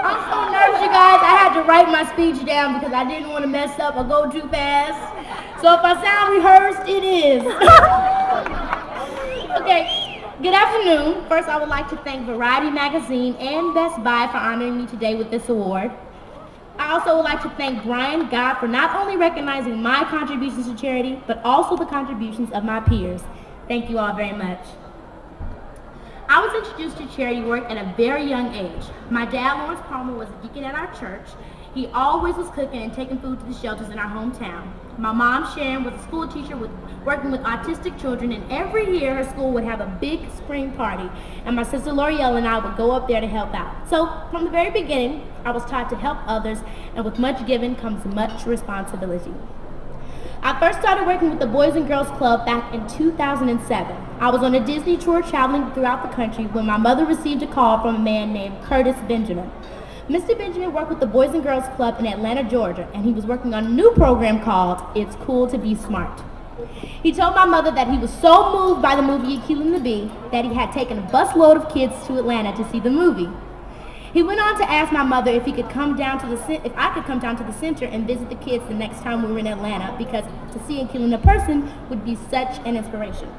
I'm so nervous, you guys. I had to write my speech down because I didn't want to mess up or go too fast. So if I sound rehearsed, it is. Okay, good afternoon. First, I would like to thank Variety Magazine and Best Buy for honoring me today with this award. I also would like to thank Brian God for not only recognizing my contributions to charity, but also the contributions of my peers. Thank you all very much. I was introduced to charity work at a very young age. My dad, Lawrence Palmer, was a deacon at our church. He always was cooking and taking food to the shelters in our hometown. My mom, Sharon, was a school teacher working with autistic children, and every year her school would have a big spring party, and my sister L'Oreal and I would go up there to help out. So from the very beginning, I was taught to help others, and with much giving comes much responsibility. I first started working with the Boys and Girls Club back in 2007. I was on a Disney tour traveling throughout the country when my mother received a call from a man named Curtis Benjamin. Mr. Benjamin worked with the Boys and Girls Club in Atlanta, Georgia, and he was working on a new program called It's Cool to Be Smart. He told my mother that he was so moved by the movie Keke and the Bee that he had taken a busload of kids to Atlanta to see the movie. He went on to ask my mother if I could come down to the center and visit the kids the next time we were in Atlanta, because to see Akila in person would be such an inspiration.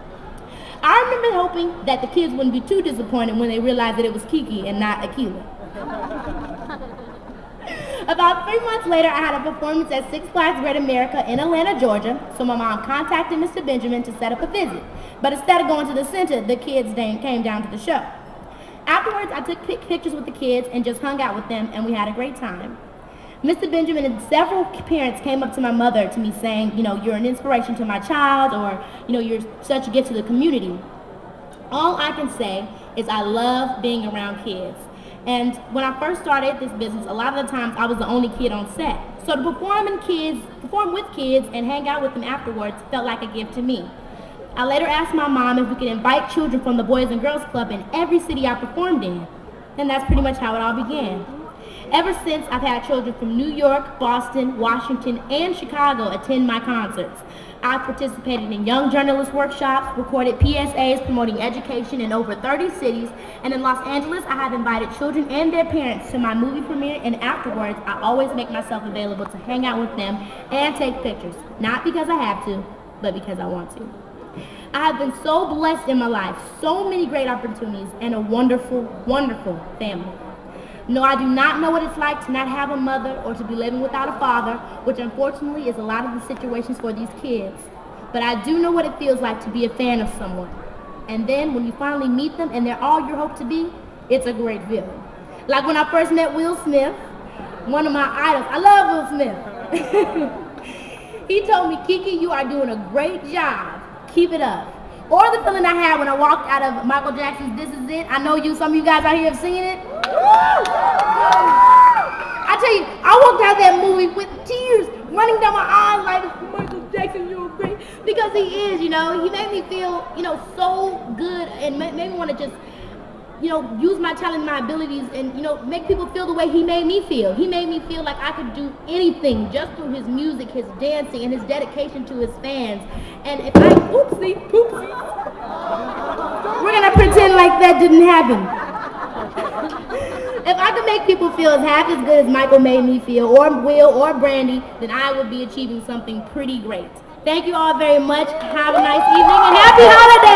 I remember hoping that the kids wouldn't be too disappointed when they realized that it was Keke and not Akila. About 3 months later, I had a performance at Six Flags Great America in Atlanta, Georgia, so my mom contacted Mr. Benjamin to set up a visit. But instead of going to the center, the kids came down to the show. Afterwards, I took pictures with the kids and just hung out with them, and we had a great time. Mr. Benjamin and several parents came up to my mother to me saying, you're an inspiration to my child, or, you're such a gift to the community. All I can say is I love being around kids. And when I first started this business, a lot of the times I was the only kid on set. So to perform with kids and hang out with them afterwards felt like a gift to me. I later asked my mom if we could invite children from the Boys and Girls Club in every city I performed in. And that's pretty much how it all began. Ever since, I've had children from New York, Boston, Washington, and Chicago attend my concerts. I've participated in young journalist workshops, recorded PSAs promoting education in over 30 cities, and in Los Angeles, I have invited children and their parents to my movie premiere, and afterwards, I always make myself available to hang out with them and take pictures. Not because I have to, but because I want to. I have been so blessed in my life, so many great opportunities, and a wonderful, wonderful family. No, I do not know what it's like to not have a mother or to be living without a father, which unfortunately is a lot of the situations for these kids. But I do know what it feels like to be a fan of someone. And then when you finally meet them and they're all you hope to be, it's a great feeling. Like when I first met Will Smith, one of my idols. I love Will Smith. He told me, Keke, you are doing a great job. Keep it up. Or the feeling I had when I walked out of Michael Jackson's This Is It. I know some of you guys out here have seen it. I tell you, I walked out of that movie with tears running down my eyes like, Michael Jackson, you're great. Because he is, he made me feel, so good and made me want to just, use my talent and my abilities and, make people feel the way he made me feel. He made me feel like I could do anything just through his music, his dancing, and his dedication to his fans. And if oopsie, we're going to pretend like that didn't happen. If I could make people feel half as good as Michael made me feel, or Will, or Brandy, then I would be achieving something pretty great. Thank you all very much. Have a nice evening, and happy holidays!